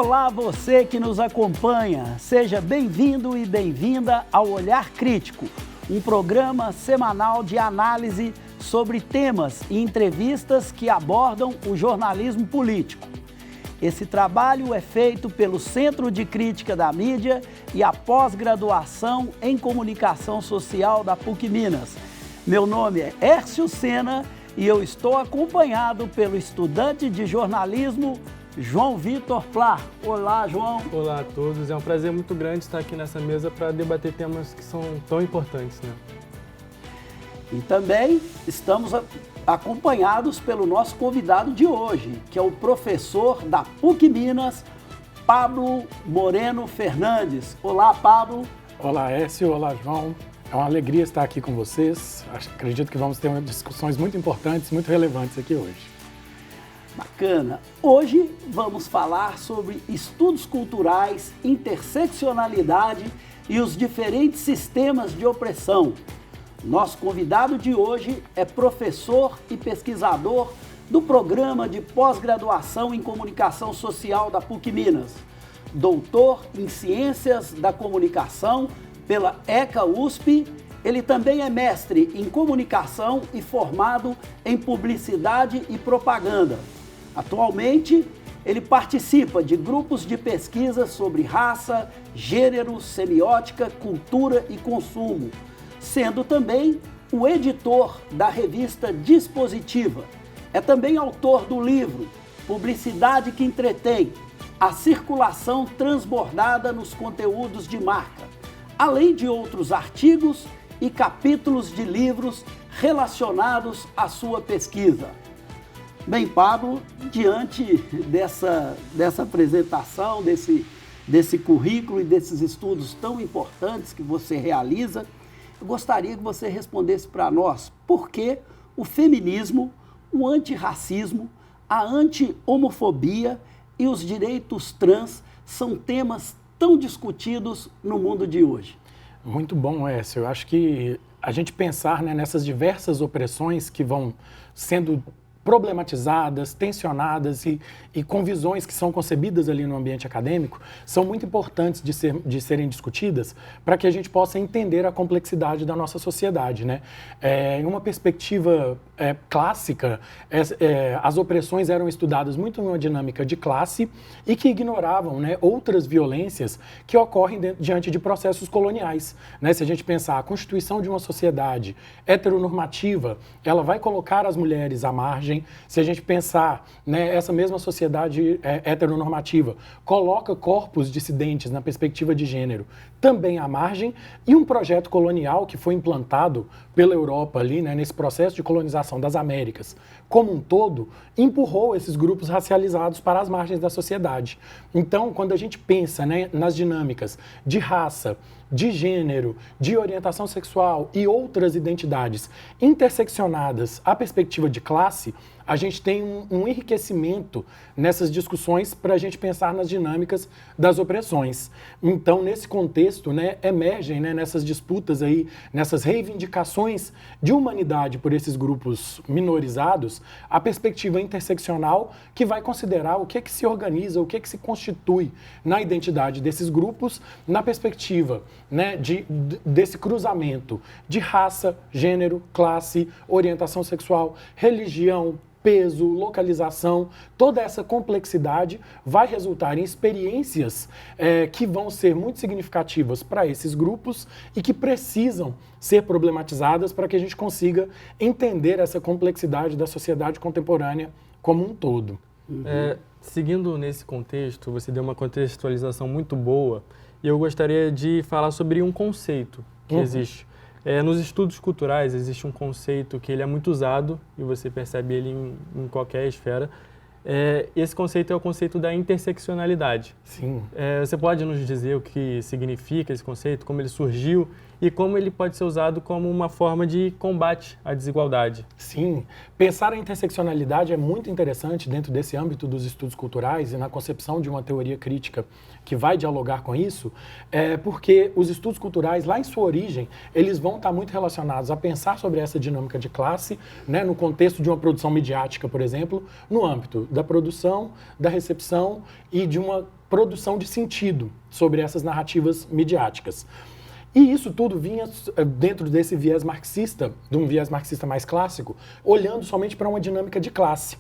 Olá, você que nos acompanha. Seja bem-vindo e bem-vinda ao Olhar Crítico, um programa semanal de análise sobre temas e entrevistas que abordam o jornalismo político. Esse trabalho é feito pelo Centro de Crítica da Mídia e a pós-graduação em Comunicação Social da PUC Minas. Meu nome é Hércio Sena e eu estou acompanhado pelo estudante de jornalismo João Vitor Plá. Olá, João. Olá a todos. É um prazer muito grande estar aqui nessa mesa para debater temas que são tão importantes, né? E também estamos acompanhados pelo nosso convidado de hoje, que é o professor da PUC Minas, Pablo Moreno Fernandes. Olá, Pablo. Olá, Hércio. Olá, João. É uma alegria estar aqui com vocês. Acredito que vamos ter discussões muito importantes, muito relevantes aqui hoje. Bacana. Hoje vamos falar sobre estudos culturais, interseccionalidade e os diferentes sistemas de opressão. Nosso convidado de hoje é professor e pesquisador do Programa de Pós-Graduação em Comunicação Social da PUC Minas, doutor em Ciências da Comunicação pela ECA-USP. Ele também é mestre em Comunicação e formado em Publicidade e Propaganda. Atualmente, ele participa de grupos de pesquisa sobre raça, gênero, semiótica, cultura e consumo, sendo também o editor da revista Dispositiva. É também autor do livro Publicidade que Entretém, a circulação transbordada nos conteúdos de marca, além de outros artigos e capítulos de livros relacionados à sua pesquisa. Bem, Pablo, diante dessa apresentação, desse currículo e desses estudos tão importantes que você realiza, eu gostaria que você respondesse para nós por que o feminismo, o antirracismo, a anti-homofobia e os direitos trans são temas tão discutidos no mundo de hoje. Muito bom, Hércio. Eu acho que a gente pensar, né, nessas diversas opressões que vão sendo problematizadas, tensionadas e com visões que são concebidas ali no ambiente acadêmico, são muito importantes de serem discutidas para que a gente possa entender a complexidade da nossa sociedade, né? Em uma perspectiva clássica, as opressões eram estudadas muito numa dinâmica de classe e que ignoravam, né, outras violências que ocorrem diante de processos coloniais, né? Se a gente pensar a constituição de uma sociedade heteronormativa, ela vai colocar as mulheres à margem. Se a gente pensar, né, essa mesma sociedade heteronormativa coloca corpos dissidentes na perspectiva de gênero também à margem, e um projeto colonial que foi implantado pela Europa ali, né, nesse processo de colonização das Américas como um todo, empurrou esses grupos racializados para as margens da sociedade. Então, quando a gente pensa, né, nas dinâmicas de raça, de gênero, de orientação sexual e outras identidades interseccionadas à perspectiva de classe, a gente tem um enriquecimento nessas discussões para a gente pensar nas dinâmicas das opressões. Então, nesse contexto, né, emergem, né, nessas disputas aí, nessas reivindicações de humanidade por esses grupos minorizados, a perspectiva interseccional que vai considerar o que é que se organiza, o que é que se constitui na identidade desses grupos, na perspectiva, né, desse cruzamento de raça, gênero, classe, orientação sexual, religião, peso, localização, toda essa complexidade vai resultar em experiências que vão ser muito significativas para esses grupos e que precisam ser problematizadas para que a gente consiga entender essa complexidade da sociedade contemporânea como um todo. Seguindo nesse contexto, você deu uma contextualização muito boa e eu gostaria de falar sobre um conceito que existe. Nos estudos culturais existe um conceito que ele é muito usado e você percebe ele em qualquer esfera. Esse conceito é o conceito da interseccionalidade. Sim. Você pode nos dizer o que significa esse conceito, como ele surgiu e como ele pode ser usado como uma forma de combate à desigualdade? Sim. Pensar a interseccionalidade é muito interessante dentro desse âmbito dos estudos culturais e na concepção de uma teoria crítica que vai dialogar com isso, porque os estudos culturais, lá em sua origem, eles vão estar muito relacionados a pensar sobre essa dinâmica de classe, né, no contexto de uma produção midiática, por exemplo, no âmbito da produção, da recepção e de uma produção de sentido sobre essas narrativas midiáticas. E isso tudo vinha dentro desse viés marxista, de um viés marxista mais clássico, olhando somente para uma dinâmica de classe.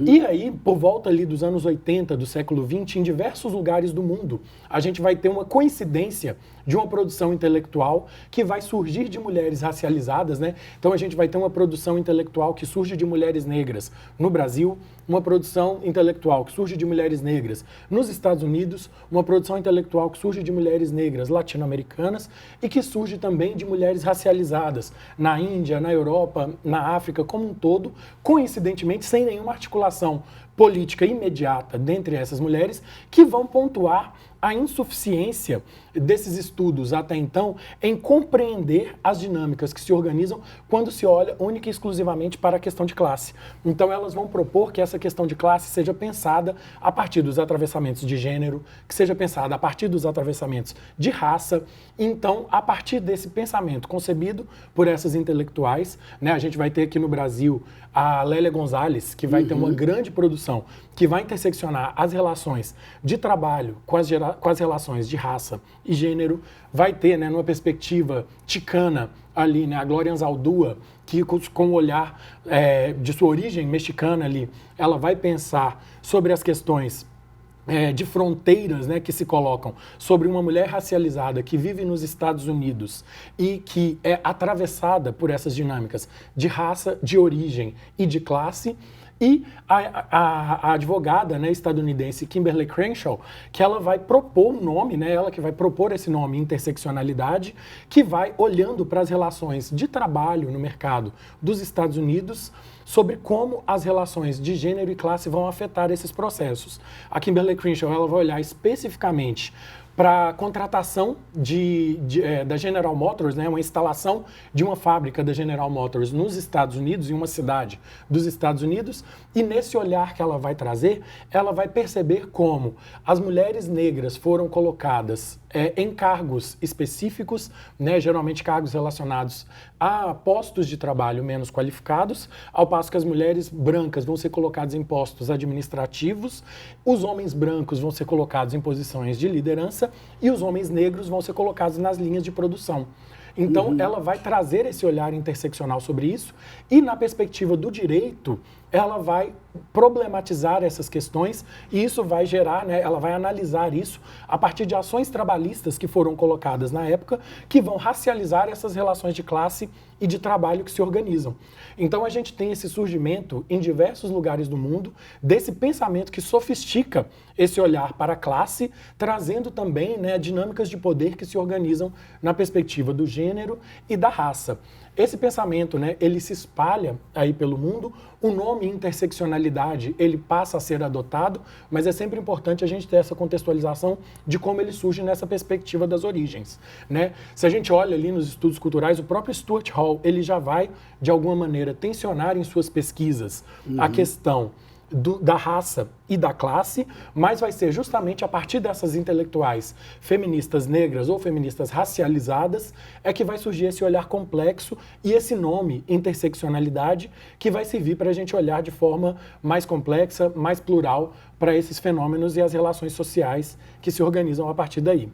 E aí, por volta ali dos anos 80 do século XX, em diversos lugares do mundo, a gente vai ter uma coincidência de uma produção intelectual que vai surgir de mulheres racializadas, né? Então a gente vai ter uma produção intelectual que surge de mulheres negras no Brasil, uma produção intelectual que surge de mulheres negras nos Estados Unidos, uma produção intelectual que surge de mulheres negras latino-americanas e que surge também de mulheres racializadas na Índia, na Europa, na África como um todo, coincidentemente sem nenhuma articulação política imediata dentre essas mulheres, que vão pontuar a insuficiência desses estudos até então em compreender as dinâmicas que se organizam quando se olha única e exclusivamente para a questão de classe. Então elas vão propor que essa questão de classe seja pensada a partir dos atravessamentos de gênero, que seja pensada a partir dos atravessamentos de raça. Então, a partir desse pensamento concebido por essas intelectuais, né, a gente vai ter aqui no Brasil a Lélia Gonzalez, que vai ter uma grande produção, que vai interseccionar as relações de trabalho com as relações de raça e gênero. Vai ter, né, numa perspectiva ticana ali, né, a Glória Anzaldúa, que com o olhar de sua origem mexicana ali, ela vai pensar sobre as questões de fronteiras, né, que se colocam sobre uma mulher racializada que vive nos Estados Unidos e que é atravessada por essas dinâmicas de raça, de origem e de classe. E a advogada, né, estadunidense Kimberly Crenshaw, que ela vai propor um nome, né, ela que vai propor esse nome, interseccionalidade, que vai olhando para as relações de trabalho no mercado dos Estados Unidos, sobre como as relações de gênero e classe vão afetar esses processos. A Kimberly Crenshaw ela vai olhar especificamente para a contratação da General Motors, né, uma instalação de uma fábrica da General Motors nos Estados Unidos, em uma cidade dos Estados Unidos, e nesse olhar que ela vai trazer, ela vai perceber como as mulheres negras foram colocadas em cargos específicos, né, geralmente cargos relacionados a postos de trabalho menos qualificados, ao passo que as mulheres brancas vão ser colocadas em postos administrativos, os homens brancos vão ser colocados em posições de liderança e os homens negros vão ser colocados nas linhas de produção. Então, ela vai trazer esse olhar interseccional sobre isso e, na perspectiva do direito, ela vai problematizar essas questões e isso vai gerar, né, ela vai analisar isso a partir de ações trabalhistas que foram colocadas na época, que vão racializar essas relações de classe e de trabalho que se organizam. Então, a gente tem esse surgimento em diversos lugares do mundo desse pensamento que sofistica esse olhar para a classe, trazendo também, né, dinâmicas de poder que se organizam na perspectiva do gênero e da raça. Esse pensamento, né, ele se espalha aí pelo mundo, o nome interseccionalidade, ele passa a ser adotado, mas é sempre importante a gente ter essa contextualização de como ele surge nessa perspectiva das origens, né? Se a gente olha ali nos estudos culturais, o próprio Stuart Hall, ele já vai, de alguma maneira, tensionar em suas pesquisas a questão da raça e da classe, mas vai ser justamente a partir dessas intelectuais feministas negras ou feministas racializadas é que vai surgir esse olhar complexo e esse nome, interseccionalidade, que vai servir para a gente olhar de forma mais complexa, mais plural para esses fenômenos e as relações sociais que se organizam a partir daí.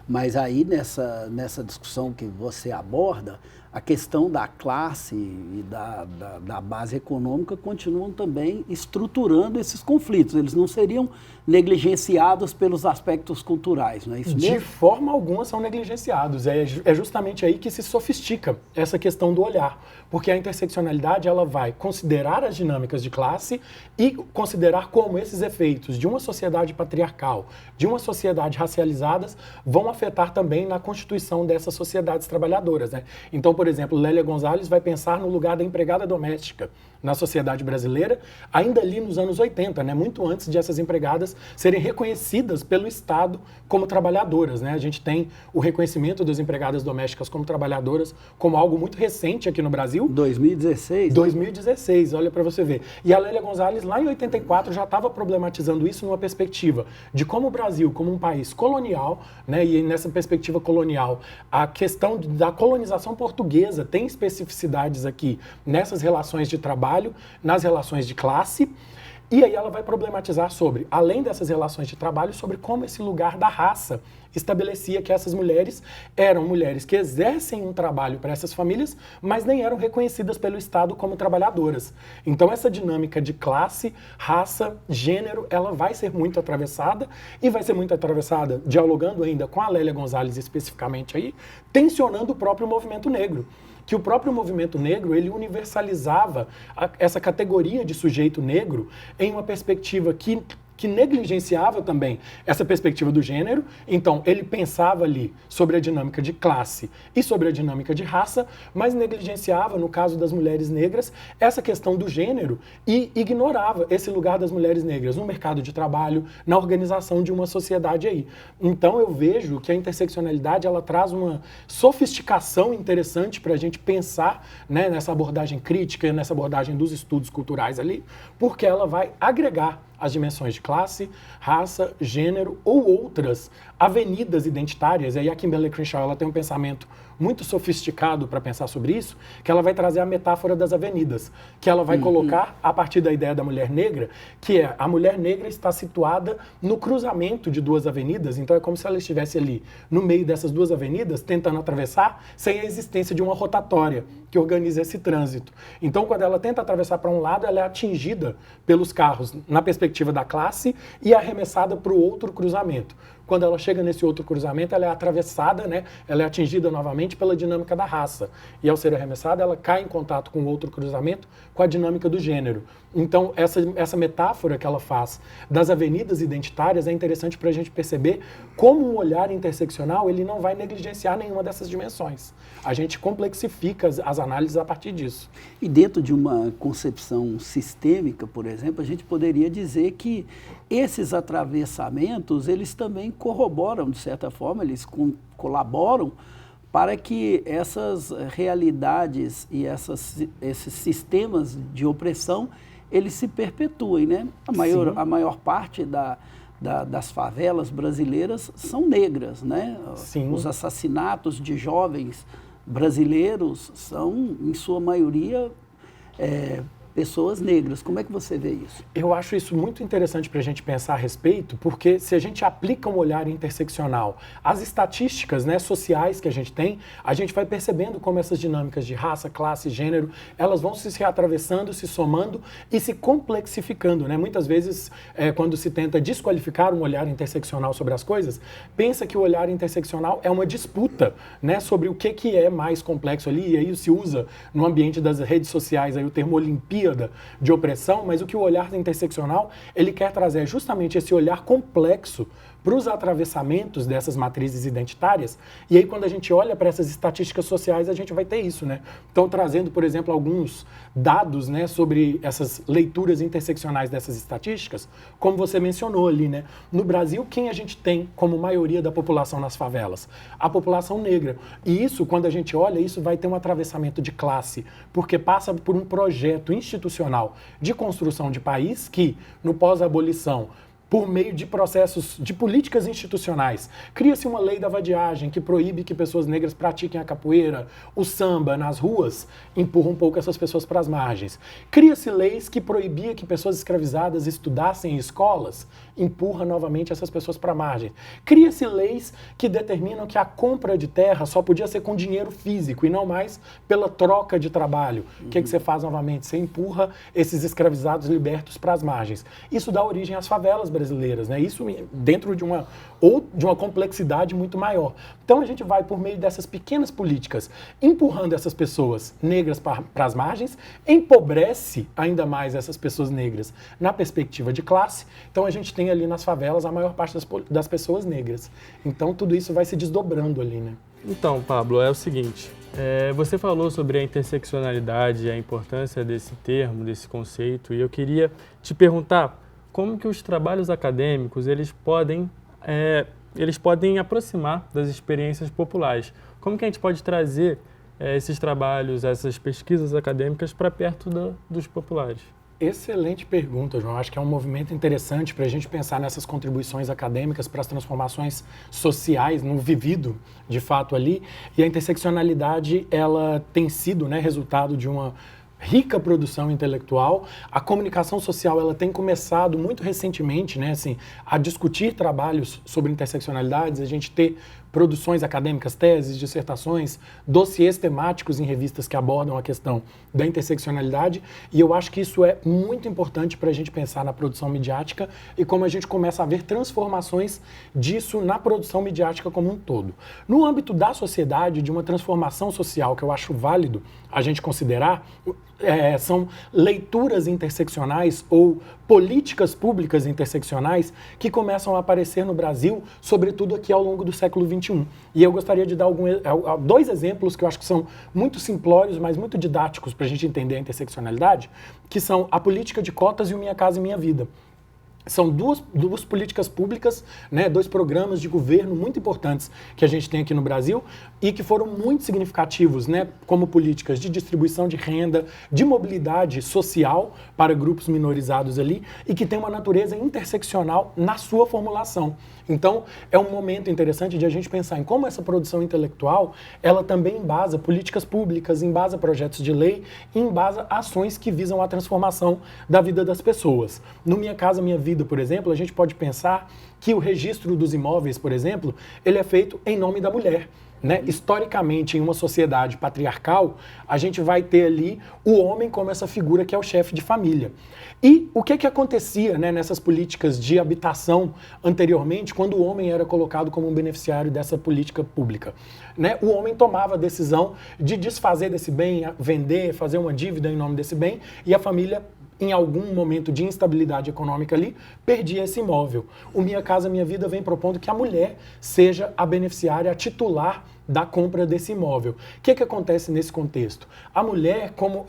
Mas aí, nessa discussão que você aborda, a questão da classe e da base econômica continuam também estruturando esses conflitos. Eles não seriam negligenciados pelos aspectos culturais, não é isso mesmo? De forma alguma são negligenciados. É justamente aí que se sofistica essa questão do olhar. Porque a interseccionalidade ela vai considerar as dinâmicas de classe e considerar como esses efeitos de uma sociedade patriarcal, de uma sociedade racializadas, vão afetar também na constituição dessas sociedades trabalhadoras, né? Então, por por exemplo, Lélia Gonzalez vai pensar no lugar da empregada doméstica na sociedade brasileira, ainda ali nos anos 80, né? Muito antes de essas empregadas serem reconhecidas pelo Estado como trabalhadoras, né? A gente tem o reconhecimento das empregadas domésticas como trabalhadoras como algo muito recente aqui no Brasil. 2016. 2016, olha para você ver. E a Lélia Gonzalez, lá em 84, já estava problematizando isso numa perspectiva de como o Brasil, como um país colonial, né? E nessa perspectiva colonial, a questão da colonização portuguesa tem especificidades aqui nessas relações de trabalho, nas relações de classe, e aí ela vai problematizar sobre, além dessas relações de trabalho, sobre como esse lugar da raça estabelecia que essas mulheres eram mulheres que exercem um trabalho para essas famílias, mas nem eram reconhecidas pelo Estado como trabalhadoras. Então essa dinâmica de classe, raça, gênero, ela vai ser muito atravessada, e vai ser muito atravessada, dialogando ainda com a Lélia Gonzalez especificamente aí, tensionando o próprio movimento negro. Que o próprio movimento negro, ele universalizava essa categoria de sujeito negro em uma perspectiva que negligenciava também essa perspectiva do gênero. Então, ele pensava ali sobre a dinâmica de classe e sobre a dinâmica de raça, mas negligenciava, no caso das mulheres negras, essa questão do gênero e ignorava esse lugar das mulheres negras no mercado de trabalho, na organização de uma sociedade aí. Então, eu vejo que a interseccionalidade, ela traz uma sofisticação interessante para a gente pensar, né, nessa abordagem crítica, nessa abordagem dos estudos culturais ali, porque ela vai agregar as dimensões de classe, raça, gênero ou outras avenidas identitárias. E aí a Kimberlé Crenshaw, ela tem um pensamento muito sofisticado para pensar sobre isso, que ela vai trazer a metáfora das avenidas, que ela vai colocar a partir da ideia da mulher negra, que é a mulher negra está situada no cruzamento de duas avenidas, então é como se ela estivesse ali no meio dessas duas avenidas, tentando atravessar sem a existência de uma rotatória que organiza esse trânsito. Então, quando ela tenta atravessar para um lado, ela é atingida pelos carros na perspectiva da classe e arremessada para o outro cruzamento. Quando ela chega nesse outro cruzamento, ela é atravessada, né? Ela é atingida novamente pela dinâmica da raça. E ao ser arremessada, ela cai em contato com o outro cruzamento, com a dinâmica do gênero. Então, essa metáfora que ela faz das avenidas identitárias é interessante para a gente perceber como um olhar interseccional ele não vai negligenciar nenhuma dessas dimensões. A gente complexifica as análises a partir disso. E dentro de uma concepção sistêmica, por exemplo, a gente poderia dizer que esses atravessamentos, eles também corroboram, de certa forma, eles colaboram para que essas realidades e esses sistemas de opressão, eles se perpetuem, né? A maior parte das favelas brasileiras são negras, né? Sim. Os assassinatos de jovens brasileiros são, em sua maioria, pessoas negras. Como é que você vê isso? Eu acho isso muito interessante para a gente pensar a respeito, porque se a gente aplica um olhar interseccional às estatísticas, né, sociais que a gente tem, a gente vai percebendo como essas dinâmicas de raça, classe, gênero, elas vão se atravessando, se somando e se complexificando, né? Muitas vezes, quando se tenta desqualificar um olhar interseccional sobre as coisas, pensa que o olhar interseccional é uma disputa, né, sobre o que é mais complexo ali, e aí se usa no ambiente das redes sociais aí o termo Olimpíada de opressão, mas o que o olhar interseccional ele quer trazer é justamente esse olhar complexo para os atravessamentos dessas matrizes identitárias. E aí, quando a gente olha para essas estatísticas sociais, a gente vai ter isso, né? Então, trazendo, por exemplo, alguns dados, né, sobre essas leituras interseccionais dessas estatísticas, como você mencionou ali, né? No Brasil, quem a gente tem como maioria da população nas favelas? A população negra. E isso, quando a gente olha, isso vai ter um atravessamento de classe, porque passa por um projeto institucional de construção de país que, no pós-abolição, por meio de processos de políticas institucionais. Cria-se uma lei da vadiagem que proíbe que pessoas negras pratiquem a capoeira, o samba nas ruas, empurra um pouco essas pessoas para as margens. Cria-se leis que proibia que pessoas escravizadas estudassem em escolas, empurra novamente essas pessoas para a margem. Cria-se leis que determinam que a compra de terra só podia ser com dinheiro físico e não mais pela troca de trabalho. O que você faz novamente? Você empurra esses escravizados libertos para as margens. Isso dá origem às favelas brasileiras, né? Isso dentro de uma complexidade muito maior. Então a gente vai, por meio dessas pequenas políticas, empurrando essas pessoas negras para as margens, empobrece ainda mais essas pessoas negras na perspectiva de classe. Então a gente tem tem ali nas favelas a maior parte das pessoas negras. Então, tudo isso vai se desdobrando ali, né? Então, Pablo, é o seguinte, você falou sobre a interseccionalidade, a importância desse termo, desse conceito, e eu queria te perguntar como que os trabalhos acadêmicos, eles podem aproximar das experiências populares. Como que a gente pode trazer esses trabalhos, essas pesquisas acadêmicas para perto dos populares? Excelente pergunta, João. Acho que é um movimento interessante para a gente pensar nessas contribuições acadêmicas para as transformações sociais, no vivido, de fato, ali. E a interseccionalidade, ela tem sido, né, resultado de uma rica produção intelectual. A comunicação social, ela tem começado muito recentemente, né, assim, a discutir trabalhos sobre interseccionalidades, a gente ter produções acadêmicas, teses, dissertações, dossiês temáticos em revistas que abordam a questão da interseccionalidade, e eu acho que isso é muito importante para a gente pensar na produção midiática e como a gente começa a ver transformações disso na produção midiática como um todo. No âmbito da sociedade, de uma transformação social que eu acho válido a gente considerar, são leituras interseccionais ou políticas públicas interseccionais que começam a aparecer no Brasil, sobretudo aqui ao longo do século XXI. E eu gostaria de dar dois exemplos que eu acho que são muito simplórios, mas muito didáticos para a gente entender a interseccionalidade, que são a política de cotas e o Minha Casa Minha Vida. São duas políticas públicas, né, dois programas de governo muito importantes que a gente tem aqui no Brasil e que foram muito significativos, né, como políticas de distribuição de renda, de mobilidade social para grupos minorizados ali e que tem uma natureza interseccional na sua formulação. Então, é um momento interessante de a gente pensar em como essa produção intelectual, ela também embasa políticas públicas, embasa projetos de lei, embasa ações que visam a transformação da vida das pessoas. No Minha Casa Minha Vida, por exemplo, a gente pode pensar que o registro dos imóveis, por exemplo, ele é feito em nome da mulher. Né? Historicamente, em uma sociedade patriarcal, a gente vai ter ali o homem como essa figura que é o chefe de família. E o que acontecia, né, nessas políticas de habitação anteriormente, quando o homem era colocado como um beneficiário dessa política pública? Né? O homem tomava a decisão de desfazer desse bem, vender, fazer uma dívida em nome desse bem, e a família, em algum momento de instabilidade econômica ali, perdia esse imóvel. O Minha Casa Minha Vida vem propondo que a mulher seja a beneficiária, a titular da compra desse imóvel. O que acontece nesse contexto? A mulher, como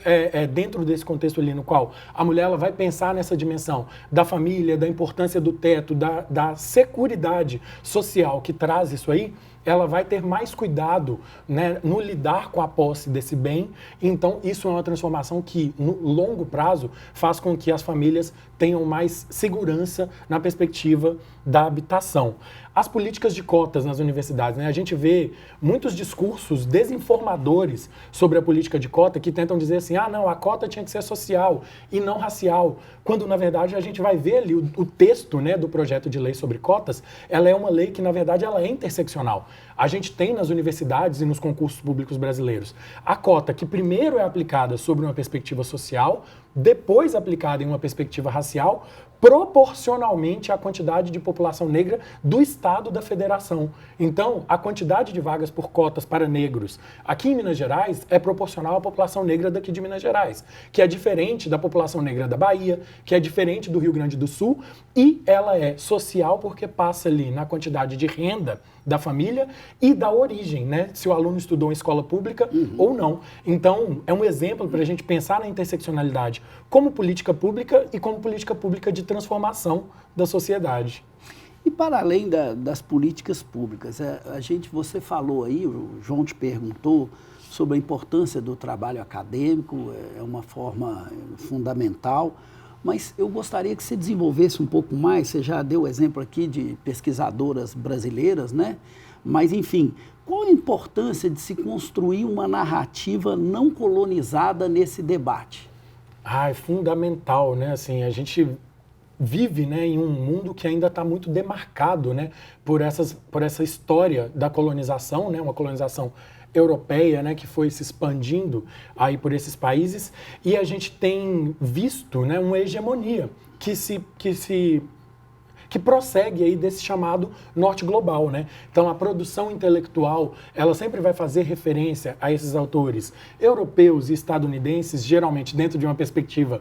dentro desse contexto ali no qual a mulher ela vai pensar nessa dimensão da família, da importância do teto, da seguridade social que traz isso aí, ela vai ter mais cuidado, né, no lidar com a posse desse bem. Então, isso é uma transformação que, no longo prazo, faz com que as famílias tenham mais segurança na perspectiva da habitação. As políticas de cotas nas universidades, né, a gente vê muitos discursos desinformadores sobre a política de cota que tentam dizer assim, não, a cota tinha que ser social e não racial, quando, na verdade, a gente vai ver ali o texto, né, do projeto de lei sobre cotas, ela é uma lei que, na verdade, ela é interseccional. A gente tem nas universidades e nos concursos públicos brasileiros a cota que primeiro é aplicada sobre uma perspectiva social, depois aplicada em uma perspectiva racial, proporcionalmente à quantidade de população negra do estado da federação. Então, a quantidade de vagas por cotas para negros aqui em Minas Gerais é proporcional à população negra daqui de Minas Gerais, que é diferente da população negra da Bahia, que é diferente do Rio Grande do Sul, e ela é social porque passa ali na quantidade de renda da família e da origem, né? Se o aluno estudou em escola pública ou não. Então, é um exemplo para a gente pensar na interseccionalidade como política pública e como política pública de transformação da sociedade. E para além das políticas públicas, você falou aí, o João te perguntou sobre a importância do trabalho acadêmico, é uma forma fundamental, mas eu gostaria que você desenvolvesse um pouco mais, você já deu o exemplo aqui de pesquisadoras brasileiras, né? Mas, enfim, qual a importância de se construir uma narrativa não colonizada nesse debate? É fundamental, né? Assim, a gente vive, né, em um mundo que ainda está muito demarcado, né, por essa história da colonização, né, uma colonização europeia, né, que foi se expandindo aí por esses países, e a gente tem visto, né, uma hegemonia que prossegue aí desse chamado norte global, né? Então a produção intelectual, ela sempre vai fazer referência a esses autores europeus e estadunidenses, geralmente dentro de uma perspectiva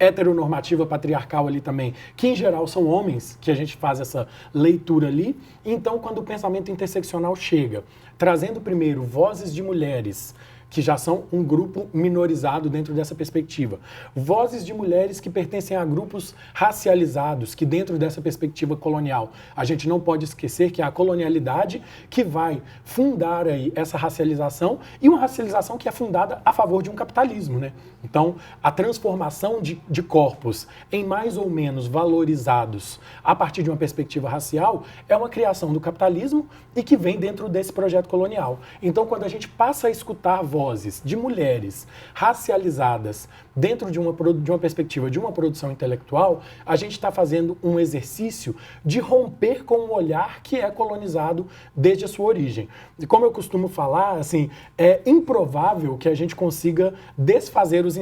heteronormativa patriarcal ali também, que em geral são homens, que a gente faz essa leitura ali. Então, quando o pensamento interseccional chega, trazendo primeiro vozes de mulheres, que já são um grupo minorizado dentro dessa perspectiva. Vozes de mulheres que pertencem a grupos racializados, que dentro dessa perspectiva colonial, a gente não pode esquecer que é a colonialidade que vai fundar aí essa racialização, e uma racialização que é fundada a favor de um capitalismo, né? Então, a transformação de corpos em mais ou menos valorizados a partir de uma perspectiva racial é uma criação do capitalismo e que vem dentro desse projeto colonial. Então, quando a gente passa a escutar vozes de mulheres racializadas dentro de uma perspectiva de uma produção intelectual, a gente está fazendo um exercício de romper com um olhar que é colonizado desde a sua origem. E como eu costumo falar, assim, é improvável que a gente consiga desfazer os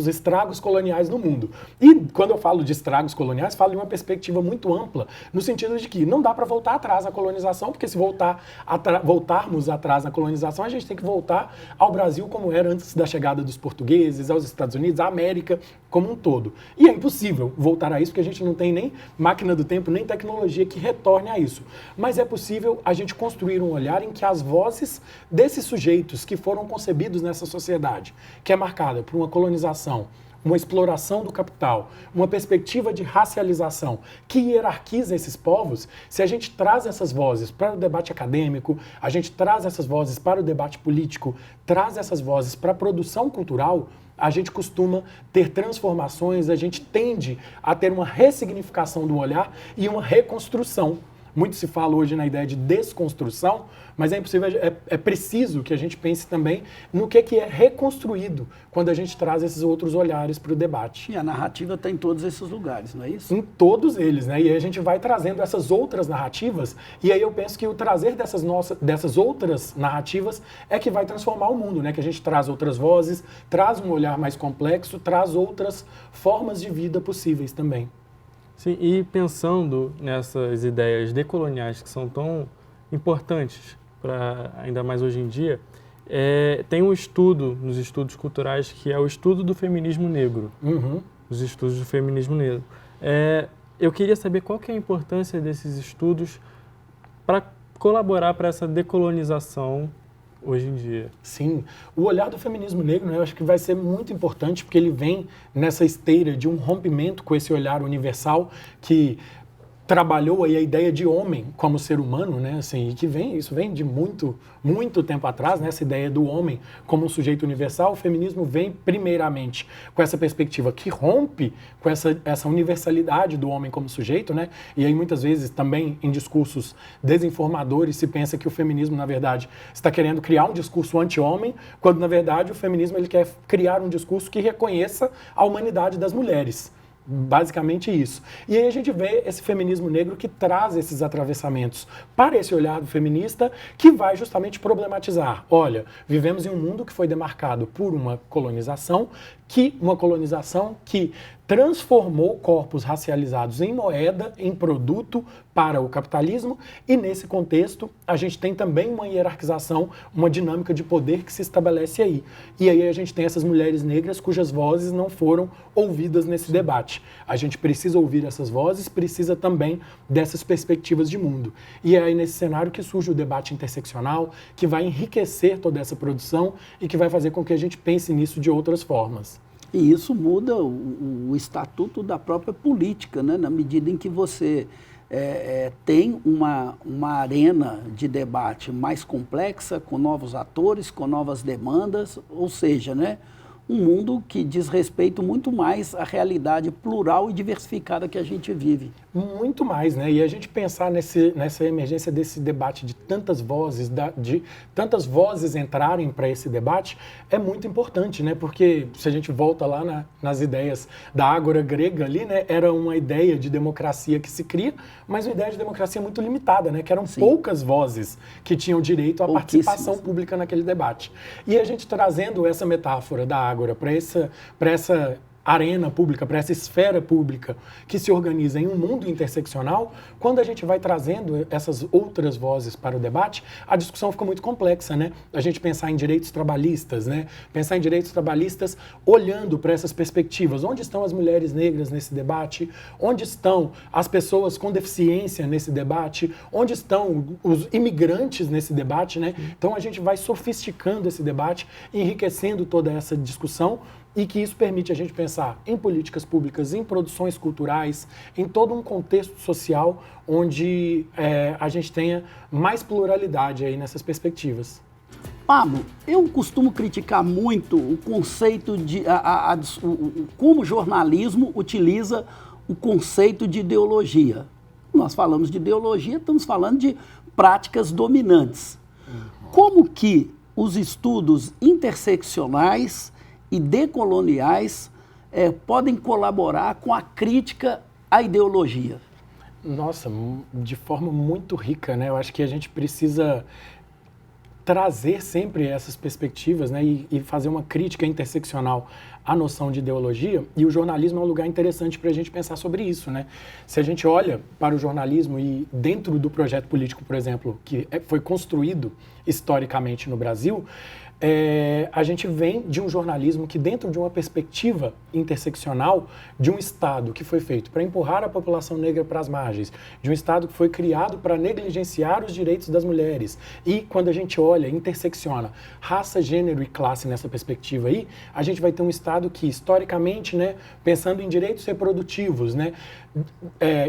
estragos coloniais no mundo. E quando eu falo de estragos coloniais, falo de uma perspectiva muito ampla, no sentido de que não dá para voltar atrás na colonização, porque se voltarmos atrás na colonização, a gente tem que voltar ao Brasil como era antes da chegada dos portugueses, aos Estados Unidos, à América como um todo. E é impossível voltar a isso, porque a gente não tem nem máquina do tempo, nem tecnologia que retorne a isso. Mas é possível a gente construir um olhar em que as vozes desses sujeitos que foram concebidos nessa sociedade, que é marcada por uma colonização, uma exploração do capital, uma perspectiva de racialização que hierarquiza esses povos, se a gente traz essas vozes para o debate acadêmico, a gente traz essas vozes para o debate político, traz essas vozes para a produção cultural, a gente costuma ter transformações, a gente tende a ter uma ressignificação do olhar e uma reconstrução. Muito se fala hoje na ideia de desconstrução, mas é preciso que a gente pense também no que é reconstruído quando a gente traz esses outros olhares para o debate. E a narrativa está em todos esses lugares, não é isso? Em todos eles, né? E aí a gente vai trazendo essas outras narrativas, e aí eu penso que o trazer dessas outras narrativas é que vai transformar o mundo, né? Que a gente traz outras vozes, traz um olhar mais complexo, traz outras formas de vida possíveis também. Sim, e pensando nessas ideias decoloniais que são tão importantes, ainda mais hoje em dia, tem um estudo nos estudos culturais que é o estudo do feminismo negro. Uhum. Os estudos do feminismo negro. Eu queria saber qual que é a importância desses estudos para colaborar para essa decolonização hoje em dia. Sim, o olhar do feminismo negro, né, eu acho que vai ser muito importante, porque ele vem nessa esteira de um rompimento com esse olhar universal que trabalhou aí a ideia de homem como ser humano, né, assim, e que isso vem de muito tempo atrás, né, essa ideia do homem como um sujeito universal. O feminismo vem primeiramente com essa perspectiva que rompe com essa universalidade do homem como sujeito, né, e aí muitas vezes também em discursos desinformadores se pensa que o feminismo, na verdade, está querendo criar um discurso anti-homem, quando na verdade o feminismo ele quer criar um discurso que reconheça a humanidade das mulheres. Basicamente isso. E aí a gente vê esse feminismo negro que traz esses atravessamentos para esse olhar do feminista que vai justamente problematizar. Olha, vivemos em um mundo que foi demarcado por uma colonização que transformou corpos racializados em moeda, em produto para o capitalismo, e nesse contexto a gente tem também uma hierarquização, uma dinâmica de poder que se estabelece aí. E aí a gente tem essas mulheres negras cujas vozes não foram ouvidas nesse debate. A gente precisa ouvir essas vozes, precisa também dessas perspectivas de mundo. E é aí nesse cenário que surge o debate interseccional, que vai enriquecer toda essa produção e que vai fazer com que a gente pense nisso de outras formas. E isso muda o estatuto da própria política, né? Na medida em que você tem uma arena de debate mais complexa, com novos atores, com novas demandas, ou seja, né? Um mundo que diz respeito muito mais à realidade plural e diversificada que a gente vive. Muito mais, né? E a gente pensar nessa emergência desse debate de tantas vozes, entrarem para esse debate, é muito importante, né? Porque se a gente volta lá nas ideias da ágora grega ali, né? Era uma ideia de democracia que se cria, mas uma ideia de democracia muito limitada, né? Que eram poucas vozes que tinham direito à participação pública naquele debate. E a gente trazendo essa metáfora da ágora para essa arena pública, para essa esfera pública que se organiza em um mundo interseccional, quando a gente vai trazendo essas outras vozes para o debate, a discussão fica muito complexa, né? A gente pensar em direitos trabalhistas, né? Pensar em direitos trabalhistas olhando para essas perspectivas. Onde estão as mulheres negras nesse debate? Onde estão as pessoas com deficiência nesse debate? Onde estão os imigrantes nesse debate, né? Então a gente vai sofisticando esse debate, enriquecendo toda essa discussão, e que isso permite a gente pensar em políticas públicas, em produções culturais, em todo um contexto social onde a gente tenha mais pluralidade aí nessas perspectivas. Pablo, eu costumo criticar muito o conceito de como o jornalismo utiliza o conceito de ideologia. Nós falamos de ideologia, estamos falando de práticas dominantes. Como que os estudos interseccionais e decoloniais podem colaborar com a crítica à ideologia? Nossa, de forma muito rica, né? Eu acho que a gente precisa trazer sempre essas perspectivas, né, e fazer uma crítica interseccional à noção de ideologia, e o jornalismo é um lugar interessante para a gente pensar sobre isso, né? Se a gente olha para o jornalismo e dentro do projeto político, por exemplo, que foi construído historicamente no Brasil, a gente vem de um jornalismo que, dentro de uma perspectiva interseccional, de um Estado que foi feito para empurrar a população negra para as margens, de um Estado que foi criado para negligenciar os direitos das mulheres, e quando a gente olha, intersecciona raça, gênero e classe nessa perspectiva aí, a gente vai ter um Estado que, historicamente, né, pensando em direitos reprodutivos, né,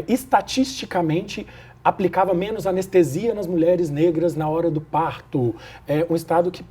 estatisticamente, aplicava menos anestesia nas mulheres negras na hora do parto, um Estado que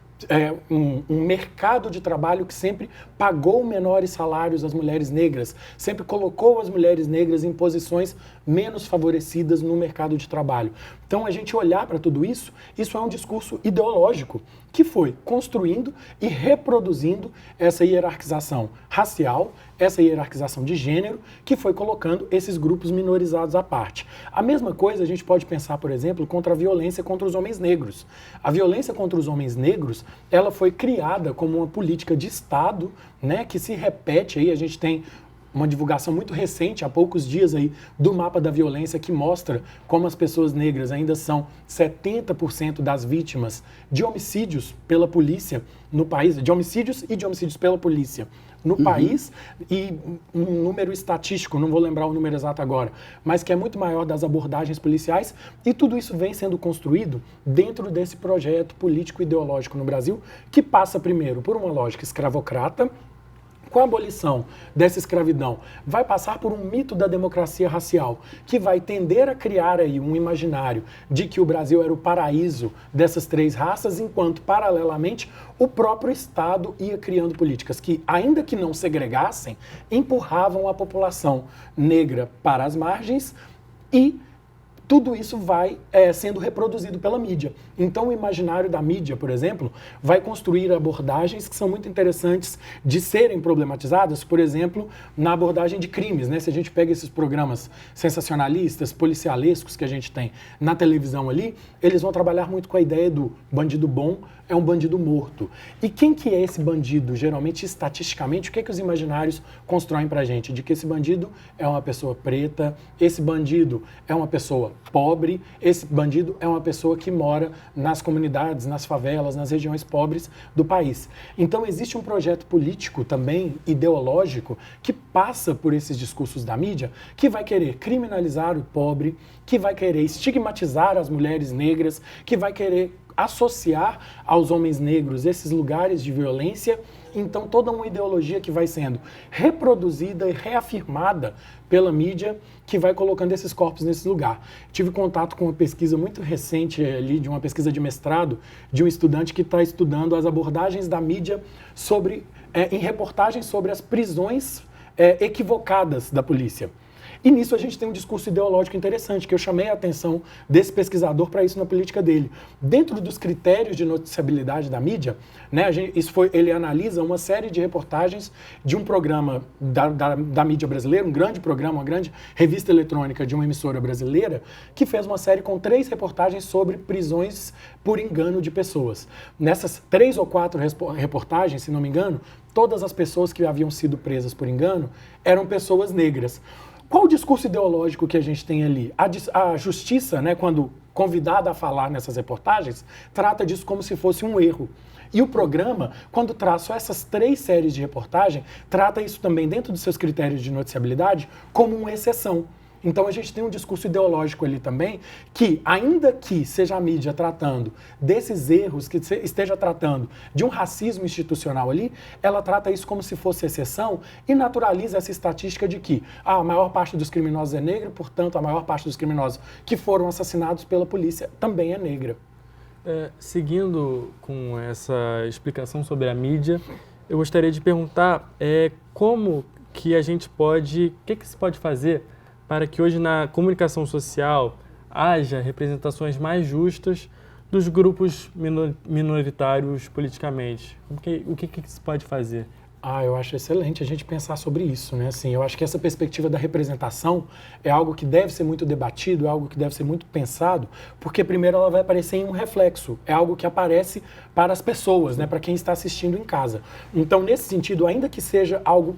um mercado de trabalho que sempre pagou menores salários às mulheres negras, sempre colocou as mulheres negras em posições menos favorecidas no mercado de trabalho. Então, a gente olhar para tudo isso, isso é um discurso ideológico que foi construindo e reproduzindo essa hierarquização racial, essa hierarquização de gênero, que foi colocando esses grupos minorizados à parte. A mesma coisa a gente pode pensar, por exemplo, contra a violência contra os homens negros. A violência contra os homens negros, ela foi criada como uma política de Estado, né, que se repete aí, a gente tem uma divulgação muito recente, há poucos dias aí, do mapa da violência, que mostra como as pessoas negras ainda são 70% das vítimas de homicídios pela polícia no país, de homicídios e de homicídios pela polícia no país, e um número estatístico, não vou lembrar o número exato agora, mas que é muito maior das abordagens policiais, e tudo isso vem sendo construído dentro desse projeto político-ideológico no Brasil, que passa primeiro por uma lógica escravocrata. Com a abolição dessa escravidão, vai passar por um mito da democracia racial, que vai tender a criar aí um imaginário de que o Brasil era o paraíso dessas três raças, enquanto, paralelamente, o próprio Estado ia criando políticas que, ainda que não segregassem, empurravam a população negra para as margens, e tudo isso vai sendo reproduzido pela mídia. Então, o imaginário da mídia, por exemplo, vai construir abordagens que são muito interessantes de serem problematizadas, por exemplo, na abordagem de crimes, né? Se a gente pega esses programas sensacionalistas, policialescos que a gente tem na televisão ali, eles vão trabalhar muito com a ideia do bandido bom é um bandido morto. E quem que é esse bandido? Geralmente, estatisticamente, o que os imaginários constroem pra gente? De que esse bandido é uma pessoa preta, esse bandido é uma pessoa pobre, esse bandido é uma pessoa que mora nas comunidades, nas favelas, nas regiões pobres do país. Então, existe um projeto político também, ideológico, que passa por esses discursos da mídia, que vai querer criminalizar o pobre, que vai querer estigmatizar as mulheres negras, que vai querer associar aos homens negros esses lugares de violência. Então, toda uma ideologia que vai sendo reproduzida e reafirmada pela mídia, que vai colocando esses corpos nesse lugar. Tive contato com uma pesquisa muito recente ali, de uma pesquisa de mestrado, de um estudante que está estudando as abordagens da mídia sobre, em reportagens sobre as prisões equivocadas da polícia. E nisso a gente tem um discurso ideológico interessante, que eu chamei a atenção desse pesquisador para isso na política dele. Dentro dos critérios de noticiabilidade da mídia, né, ele analisa uma série de reportagens de um programa da mídia brasileira, um grande programa, uma grande revista eletrônica de uma emissora brasileira, que fez uma série com 3 reportagens sobre prisões por engano de pessoas. Nessas 3 ou 4 reportagens, se não me engano, todas as pessoas que haviam sido presas por engano eram pessoas negras. Qual o discurso ideológico que a gente tem ali? A justiça, né, quando convidada a falar nessas reportagens, trata disso como se fosse um erro. E o programa, quando traz só essas 3 séries de reportagem, trata isso também, dentro dos seus critérios de noticiabilidade, como uma exceção. Então a gente tem um discurso ideológico ali também, que ainda que seja a mídia tratando desses erros, que esteja tratando de um racismo institucional ali, ela trata isso como se fosse exceção e naturaliza essa estatística de que a maior parte dos criminosos é negra, portanto a maior parte dos criminosos que foram assassinados pela polícia também é negra. Seguindo com essa explicação sobre a mídia, eu gostaria de perguntar como que a gente pode, o que se pode fazer para que hoje na comunicação social haja representações mais justas dos grupos minoritários politicamente? O que se pode fazer? Eu acho excelente a gente pensar sobre isso, né? Assim, eu acho que essa perspectiva da representação é algo que deve ser muito debatido, é algo que deve ser muito pensado, porque primeiro ela vai aparecer em um reflexo, é algo que aparece para as pessoas, né? Para quem está assistindo em casa. Então, nesse sentido, ainda que seja algo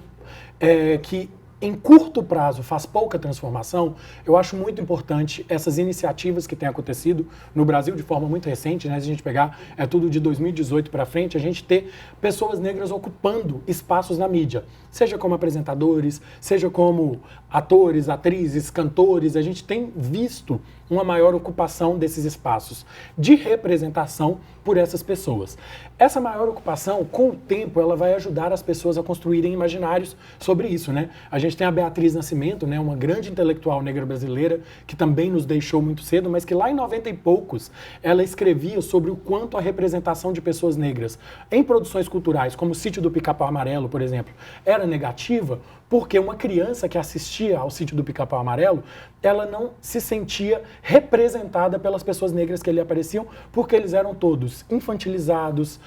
que em curto prazo faz pouca transformação, eu acho muito importante essas iniciativas que têm acontecido no Brasil de forma muito recente, né? Se a gente pegar, tudo de 2018 para frente, a gente ter pessoas negras ocupando espaços na mídia, seja como apresentadores, seja como atores, atrizes, cantores, a gente tem visto uma maior ocupação desses espaços de representação por essas pessoas. Essa maior ocupação, com o tempo, ela vai ajudar as pessoas a construírem imaginários sobre isso, né? A gente tem a Beatriz Nascimento, né, uma grande intelectual negra brasileira, que também nos deixou muito cedo, mas que lá em 90 e poucos, ela escrevia sobre o quanto a representação de pessoas negras em produções culturais, como o Sítio do Pica-Pau Amarelo, por exemplo, era negativa, porque uma criança que assistia ao Sítio do Pica-Pau Amarelo, ela não se sentia representada pelas pessoas negras que ali apareciam, porque eles eram todos infantilizados,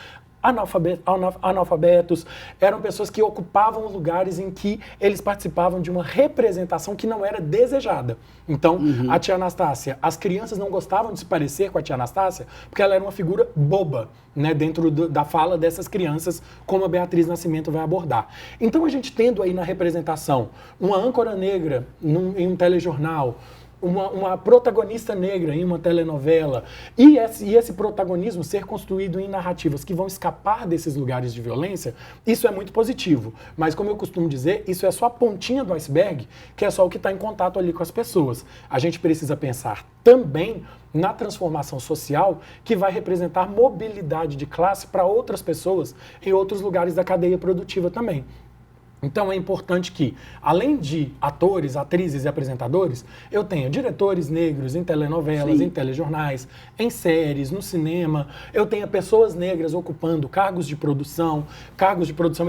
analfabetos, eram pessoas que ocupavam lugares em que eles participavam de uma representação que não era desejada. Então, a tia Anastácia, as crianças não gostavam de se parecer com a tia Anastácia, porque ela era uma figura boba, né, dentro da fala dessas crianças, como a Beatriz Nascimento vai abordar. Então, a gente tendo aí na representação uma âncora negra em um telejornal, uma protagonista negra em uma telenovela, e esse protagonismo ser construído em narrativas que vão escapar desses lugares de violência, isso é muito positivo. Mas, como eu costumo dizer, isso é só a pontinha do iceberg, que é só o que está em contato ali com as pessoas. A gente precisa pensar também na transformação social que vai representar mobilidade de classe para outras pessoas em outros lugares da cadeia produtiva também. Então é importante que, além de atores, atrizes e apresentadores, eu tenha diretores negros em telenovelas, em telejornais, em séries, no cinema, eu tenha pessoas negras ocupando cargos de produção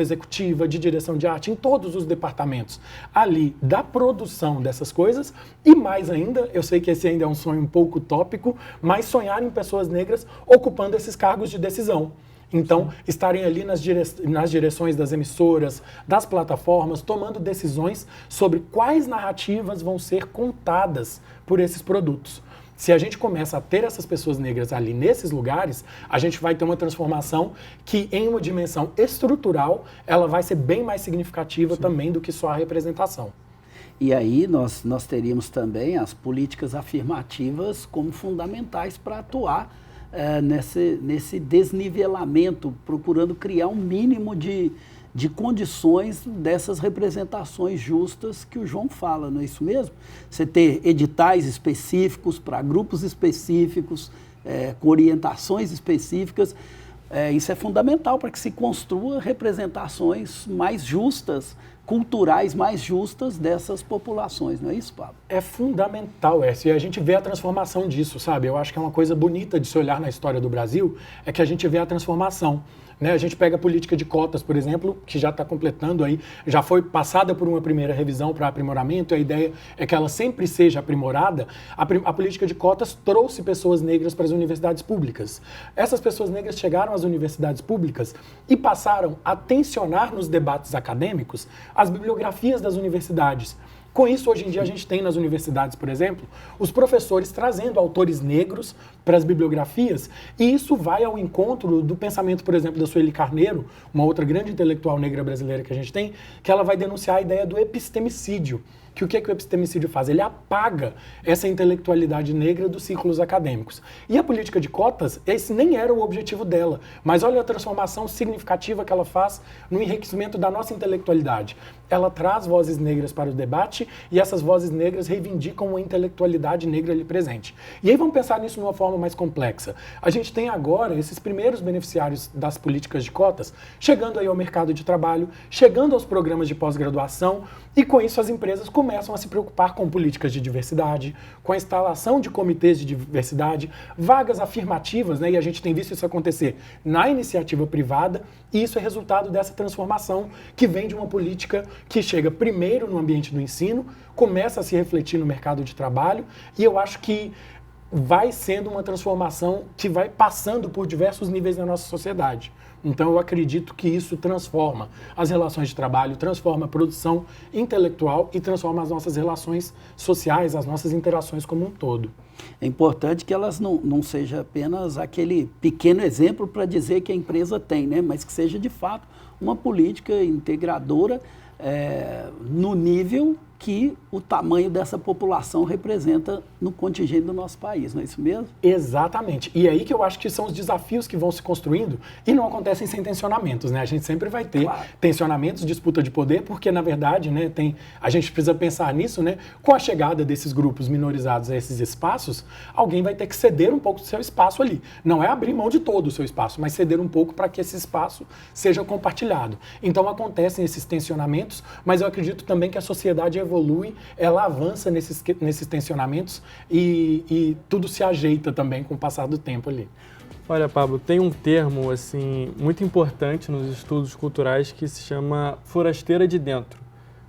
executiva, de direção de arte, em todos os departamentos ali da produção dessas coisas, e mais ainda, eu sei que esse ainda é um sonho um pouco utópico, mas sonhar em pessoas negras ocupando esses cargos de decisão. Então, estarem ali nas direções das emissoras, das plataformas, tomando decisões sobre quais narrativas vão ser contadas por esses produtos. Se a gente começa a ter essas pessoas negras ali nesses lugares, a gente vai ter uma transformação que, em uma dimensão estrutural, ela vai ser bem mais significativa também do que só a representação. E aí nós teríamos também as políticas afirmativas como fundamentais para atuar nesse desnivelamento, procurando criar um mínimo de condições dessas representações justas que o João fala, não é isso mesmo? Você ter editais específicos para grupos específicos, com orientações específicas, isso é fundamental para que se construa representações mais justas culturais mais justas dessas populações, não é isso, Pablo? É fundamental, e a gente vê a transformação disso, sabe? Eu acho que é uma coisa bonita de se olhar na história do Brasil, é que a gente vê a transformação. Né? A gente pega a política de cotas, por exemplo, que já está completando aí, já foi passada por uma primeira revisão para aprimoramento, e a ideia é que ela sempre seja aprimorada. A política de cotas trouxe pessoas negras para as universidades públicas. Essas pessoas negras chegaram às universidades públicas e passaram a tensionar nos debates acadêmicos as bibliografias das universidades. Com isso, hoje em dia, a gente tem nas universidades, por exemplo, os professores trazendo autores negros para as bibliografias, e isso vai ao encontro do pensamento, por exemplo, da Sueli Carneiro, uma outra grande intelectual negra brasileira que a gente tem, que ela vai denunciar a ideia do epistemicídio. Que o que o epistemicídio faz? Ele apaga essa intelectualidade negra dos círculos acadêmicos. E a política de cotas, esse nem era o objetivo dela, mas olha a transformação significativa que ela faz no enriquecimento da nossa intelectualidade. Ela traz vozes negras para o debate e essas vozes negras reivindicam uma intelectualidade negra ali presente. E aí vamos pensar nisso de uma forma mais complexa. A gente tem agora esses primeiros beneficiários das políticas de cotas chegando aí ao mercado de trabalho, chegando aos programas de pós-graduação, e com isso as empresas começam a se preocupar com políticas de diversidade, com a instalação de comitês de diversidade, vagas afirmativas, né? E a gente tem visto isso acontecer na iniciativa privada, e isso é resultado dessa transformação que vem de uma política que chega primeiro no ambiente do ensino, começa a se refletir no mercado de trabalho, e eu acho que vai sendo uma transformação que vai passando por diversos níveis na nossa sociedade. Então eu acredito que isso transforma as relações de trabalho, transforma a produção intelectual e transforma as nossas relações sociais, as nossas interações como um todo. É importante que elas não sejam apenas aquele pequeno exemplo para dizer que a empresa tem, né? Mas que seja de fato uma política integradora no nível que o tamanho dessa população representa no contingente do nosso país, não é isso mesmo? Exatamente. E aí que eu acho que são os desafios que vão se construindo e não acontecem sem tensionamentos, né? A gente sempre vai ter tensionamentos, disputa de poder, porque na verdade, né, a gente precisa pensar nisso, né? Com a chegada desses grupos minorizados a esses espaços, alguém vai ter que ceder um pouco do seu espaço ali. Não é abrir mão de todo o seu espaço, mas ceder um pouco para que esse espaço seja compartilhado. Então acontecem esses tensionamentos, mas eu acredito também que a sociedade evolui, ela avança nesses tensionamentos e tudo se ajeita também com o passar do tempo ali. Olha, Pablo, tem um termo assim muito importante nos estudos culturais que se chama forasteira de dentro.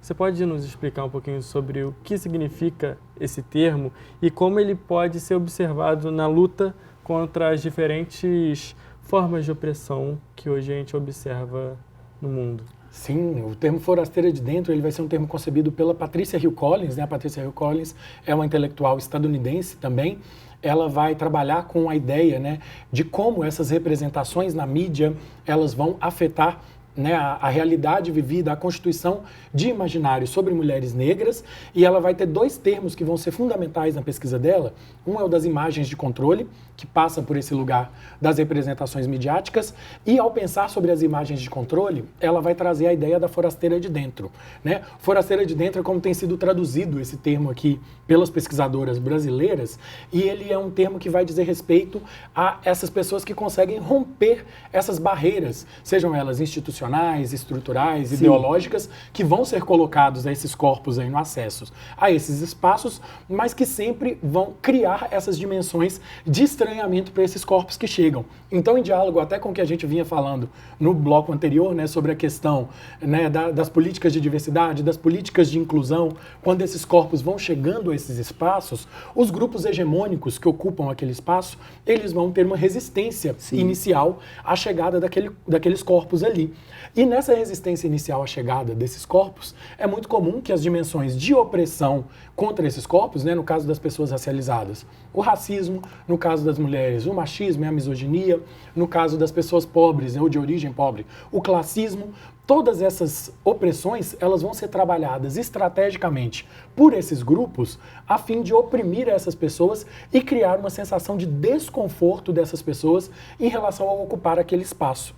Você pode nos explicar um pouquinho sobre o que significa esse termo e como ele pode ser observado na luta contra as diferentes formas de opressão que hoje a gente observa no mundo? Sim, o termo forasteira de dentro ele vai ser um termo concebido pela Patricia Hill Collins, né? A Patricia Hill Collins é uma intelectual estadunidense também. Ela vai trabalhar com a ideia, né, de como essas representações na mídia elas vão afetar, né, a realidade vivida, a constituição de imaginário sobre mulheres negras, e ela vai ter dois termos que vão ser fundamentais na pesquisa dela. Um é o das imagens de controle, que passa por esse lugar das representações midiáticas, e ao pensar sobre as imagens de controle, ela vai trazer a ideia da forasteira de dentro, né? Forasteira de dentro é como tem sido traduzido esse termo aqui pelas pesquisadoras brasileiras, e ele é um termo que vai dizer respeito a essas pessoas que conseguem romper essas barreiras, sejam elas institucionais, estruturais, ideológicas, que vão ser colocados a esses corpos aí no acesso a esses espaços, mas que sempre vão criar essas dimensões de estranhamento para esses corpos que chegam. Então, em diálogo até com o que a gente vinha falando no bloco anterior, né, sobre a questão, né, das políticas de diversidade, das políticas de inclusão, quando esses corpos vão chegando a esses espaços, os grupos hegemônicos que ocupam aquele espaço, eles vão ter uma resistência inicial à chegada daqueles corpos ali. E nessa resistência inicial à chegada desses corpos, é muito comum que as dimensões de opressão contra esses corpos, né, no caso das pessoas racializadas, o racismo, no caso das mulheres, o machismo e a misoginia, no caso das pessoas pobres, né, ou de origem pobre, o classismo, todas essas opressões, elas vão ser trabalhadas estrategicamente por esses grupos a fim de oprimir essas pessoas e criar uma sensação de desconforto dessas pessoas em relação a ocupar aquele espaço.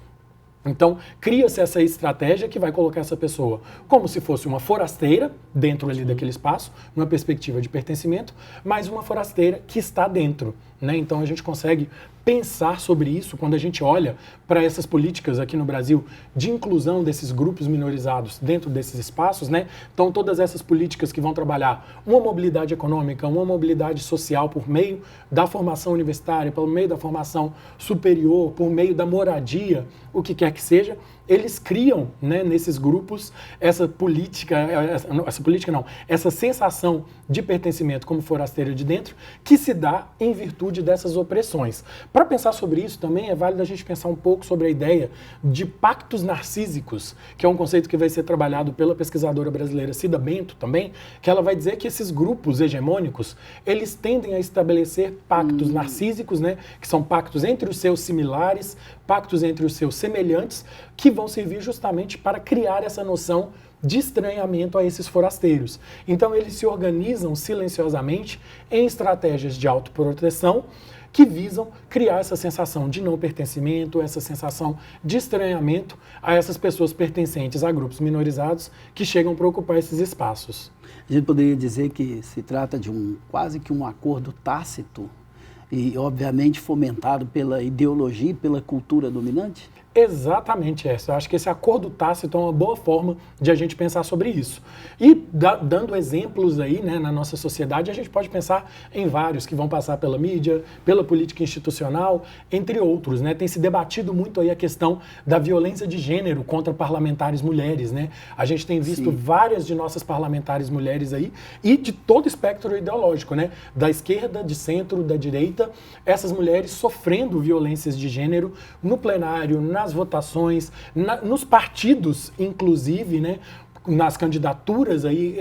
Então, cria-se essa estratégia que vai colocar essa pessoa como se fosse uma forasteira dentro ali daquele espaço, numa perspectiva de pertencimento, mas uma forasteira que está dentro, né? Então, a gente consegue pensar sobre isso quando a gente olha para essas políticas aqui no Brasil de inclusão desses grupos minorizados dentro desses espaços, né? Então, todas essas políticas que vão trabalhar uma mobilidade econômica, uma mobilidade social por meio da formação universitária, por meio da formação superior, por meio da moradia, o que quer que seja, eles criam, né, nesses grupos essa sensação de pertencimento como forasteiro de dentro, que se dá em virtude dessas opressões. Para pensar sobre isso também é válido a gente pensar um pouco sobre a ideia de pactos narcísicos, que é um conceito que vai ser trabalhado pela pesquisadora brasileira Cida Bento também, que ela vai dizer que esses grupos hegemônicos, eles tendem a estabelecer pactos narcísicos, né, que são pactos entre os seus similares, pactos entre os seus semelhantes, que vão servir justamente para criar essa noção de estranhamento a esses forasteiros. Então eles se organizam silenciosamente em estratégias de autoproteção que visam criar essa sensação de não pertencimento, essa sensação de estranhamento a essas pessoas pertencentes a grupos minorizados que chegam para ocupar esses espaços. A gente poderia dizer que se trata de quase que um acordo tácito e, obviamente, fomentado pela ideologia e pela cultura dominante? Exatamente essa. Eu acho que esse acordo tácito é uma boa forma de a gente pensar sobre isso. E dando exemplos aí, né, na nossa sociedade, a gente pode pensar em vários que vão passar pela mídia, pela política institucional, entre outros, né? Tem se debatido muito aí a questão da violência de gênero contra parlamentares mulheres, né? A gente tem visto várias de nossas parlamentares mulheres aí e de todo o espectro ideológico, né? Da esquerda, de centro, da direita, essas mulheres sofrendo violências de gênero no plenário, nas votações, nos partidos, inclusive, né? Nas candidaturas aí,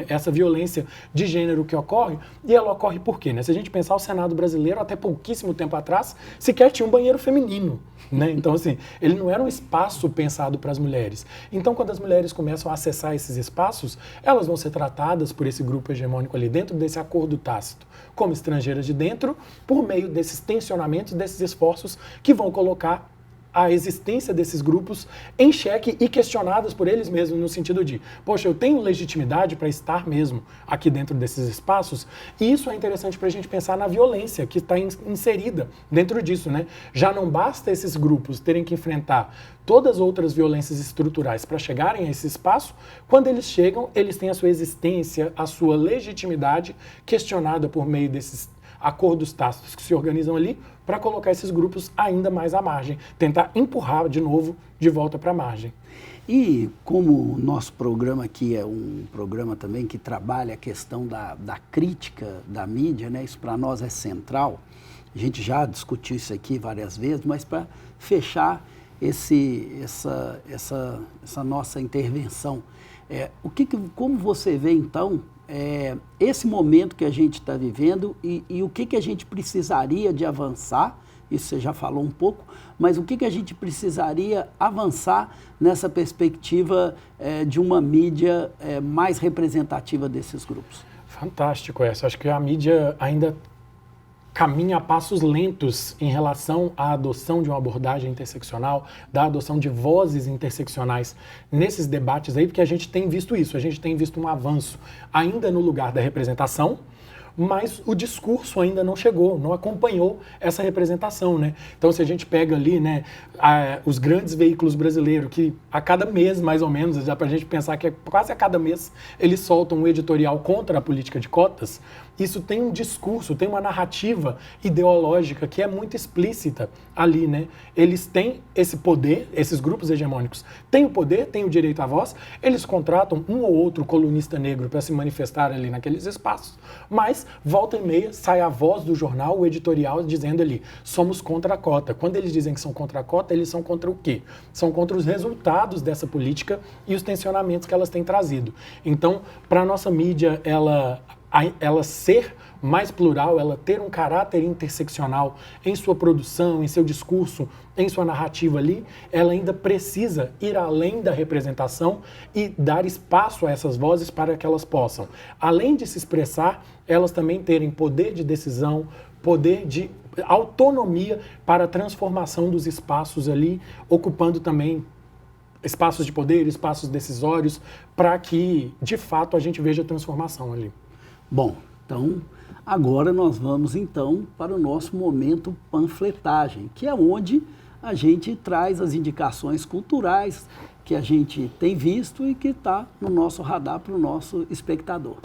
essa violência de gênero que ocorre, e ela ocorre por quê, né? Se a gente pensar o Senado brasileiro, até pouquíssimo tempo atrás, sequer tinha um banheiro feminino, né? Então, assim, ele não era um espaço pensado para as mulheres. Então, quando as mulheres começam a acessar esses espaços, elas vão ser tratadas por esse grupo hegemônico ali dentro desse acordo tácito, como estrangeiras de dentro, por meio desses tensionamentos, desses esforços que vão colocar a existência desses grupos em xeque e questionadas por eles mesmos, no sentido de, poxa, eu tenho legitimidade para estar mesmo aqui dentro desses espaços, e isso é interessante para a gente pensar na violência que está inserida dentro disso, né? Já não basta esses grupos terem que enfrentar todas as outras violências estruturais para chegarem a esse espaço, quando eles chegam, eles têm a sua existência, a sua legitimidade questionada por meio desses acordos tácitos que se organizam ali para colocar esses grupos ainda mais à margem, tentar empurrar de novo de volta para a margem. E como o nosso programa aqui é um programa também que trabalha a questão da crítica da mídia, né? Isso para nós é central, a gente já discutiu isso aqui várias vezes, mas para fechar essa nossa intervenção, como você vê então esse momento que a gente está vivendo e o que a gente precisaria de avançar, isso você já falou um pouco, mas o que a gente precisaria avançar nessa perspectiva de uma mídia mais representativa desses grupos? Fantástico essa. Acho que a mídia ainda caminha a passos lentos em relação à adoção de uma abordagem interseccional, da adoção de vozes interseccionais nesses debates aí, porque a gente tem visto isso, a gente tem visto um avanço ainda no lugar da representação, mas o discurso ainda não chegou, não acompanhou essa representação, né? Então, se a gente pega ali, né, os grandes veículos brasileiros, que a cada mês, mais ou menos, dá pra gente pensar que quase a cada mês eles soltam um editorial contra a política de cotas, isso tem um discurso, tem uma narrativa ideológica que é muito explícita ali, né? Eles têm esse poder, esses grupos hegemônicos têm o poder, têm o direito à voz, eles contratam um ou outro colunista negro para se manifestar ali naqueles espaços, mas volta e meia sai a voz do jornal, o editorial, dizendo ali, somos contra a cota. Quando eles dizem que são contra a cota, eles são contra o quê? São contra os resultados dessa política e os tensionamentos que elas têm trazido. Então, para a nossa mídia, ela ser mais plural, ela ter um caráter interseccional em sua produção, em seu discurso, em sua narrativa ali, ela ainda precisa ir além da representação e dar espaço a essas vozes para que elas possam, além de se expressar, elas também terem poder de decisão, poder de autonomia para a transformação dos espaços ali, ocupando também espaços de poder, espaços decisórios, para que, de fato, a gente veja a transformação ali. Bom, então, agora nós vamos, então, para o nosso momento panfletagem, que é onde a gente traz as indicações culturais que a gente tem visto e que está no nosso radar para o nosso espectador.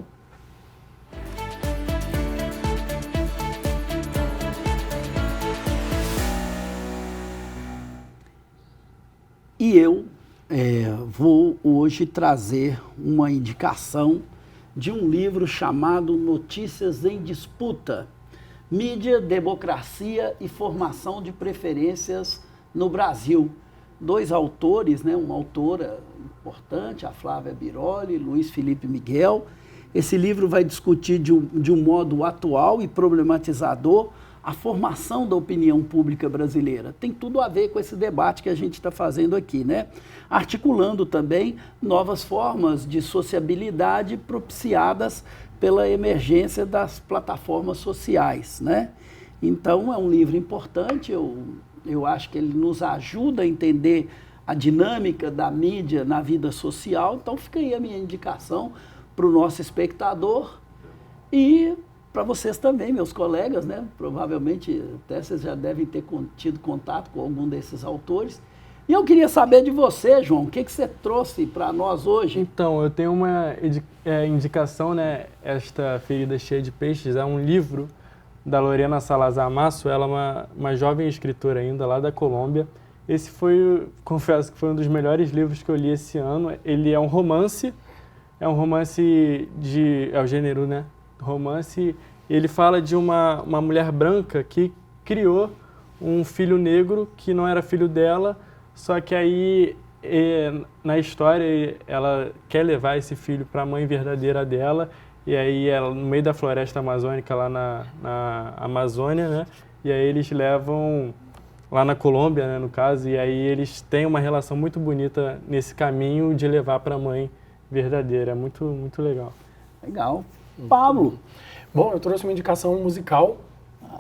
E eu vou hoje trazer uma indicação de um livro chamado Notícias em Disputa, Mídia, Democracia e Formação de Preferências no Brasil. 2 autores, né, uma autora importante, a Flávia Biroli, Luiz Felipe Miguel. Esse livro vai discutir de um modo atual e problematizador a formação da opinião pública brasileira. Tem tudo a ver com esse debate que a gente está fazendo aqui, né? Articulando também novas formas de sociabilidade propiciadas pela emergência das plataformas sociais, né? Então, é um livro importante, eu acho que ele nos ajuda a entender a dinâmica da mídia na vida social. Então, fica aí a minha indicação para o nosso espectador e para vocês também, meus colegas, né? Provavelmente até vocês já devem ter tido contato com algum desses autores. E eu queria saber de você, João, o que você trouxe para nós hoje? Então, eu tenho uma indicação, né? Esta Ferida Cheia de Peixes é um livro da Lorena Salazar Masso. Ela é uma jovem escritora ainda, lá da Colômbia. Esse foi, confesso que foi um dos melhores livros que eu li esse ano. Ele é um romance é o gênero, né? Romance. Ele fala de uma mulher branca que criou um filho negro que não era filho dela, só que aí na história ela quer levar esse filho para a mãe verdadeira dela, e aí ela, no meio da floresta amazônica, lá na Amazônia, né? E aí eles levam lá na Colômbia, né, no caso, e aí eles têm uma relação muito bonita nesse caminho de levar para a mãe verdadeira. É muito, muito legal. Legal. Pablo? Bom, eu trouxe uma indicação musical.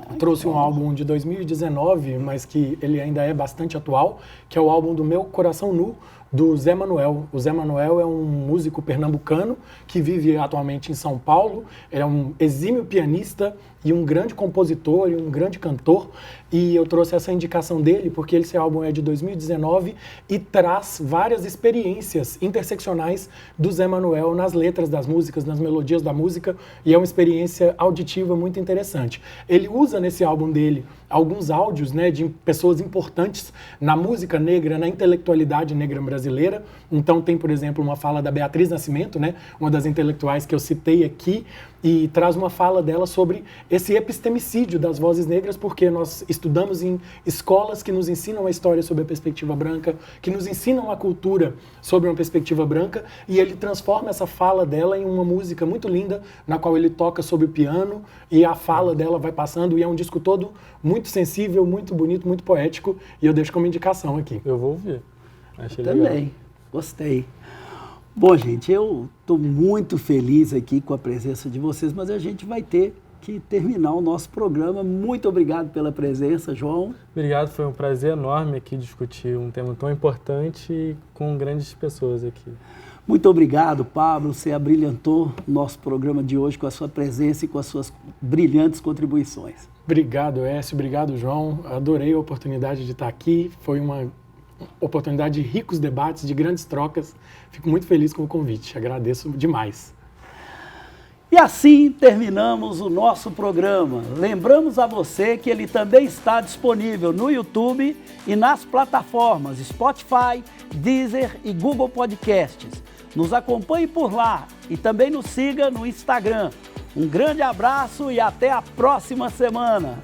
Eu trouxe um álbum de 2019, mas que ele ainda é bastante atual, que é o álbum do Meu Coração Nu, do Zé Manuel. O Zé Manuel é um músico pernambucano que vive atualmente em São Paulo. Ele é um exímio pianista e um grande compositor e um grande cantor. E eu trouxe essa indicação dele porque esse álbum é de 2019 e traz várias experiências interseccionais do Zé Manuel nas letras das músicas, nas melodias da música, e é uma experiência auditiva muito interessante. Ele usa nesse álbum dele alguns áudios, né, de pessoas importantes na música negra, na intelectualidade negra brasileira. Então tem, por exemplo, uma fala da Beatriz Nascimento, né, uma das intelectuais que eu citei aqui, e traz uma fala dela sobre esse epistemicídio das vozes negras, porque nós estudamos em escolas que nos ensinam a história sob a perspectiva branca, que nos ensinam a cultura sobre uma perspectiva branca, e ele transforma essa fala dela em uma música muito linda, na qual ele toca sobre o piano, e a fala dela vai passando, e é um disco todo muito sensível, muito bonito, muito poético, e eu deixo como indicação aqui. Eu vou ouvir. Achei Também, legal. Gostei. Bom, gente, eu estou muito feliz aqui com a presença de vocês, mas a gente vai ter que terminar o nosso programa. Muito obrigado pela presença, João. Obrigado, foi um prazer enorme aqui discutir um tema tão importante e com grandes pessoas aqui. Muito obrigado, Pablo. Você abrilhantou o nosso programa de hoje com a sua presença e com as suas brilhantes contribuições. Obrigado, Écio. Obrigado, João. Adorei a oportunidade de estar aqui. Foi uma oportunidade de ricos debates, de grandes trocas. Fico muito feliz com o convite. Agradeço demais. E assim terminamos o nosso programa. Lembramos a você que ele também está disponível no YouTube e nas plataformas Spotify, Deezer e Google Podcasts. Nos acompanhe por lá e também nos siga no Instagram. Um grande abraço e até a próxima semana.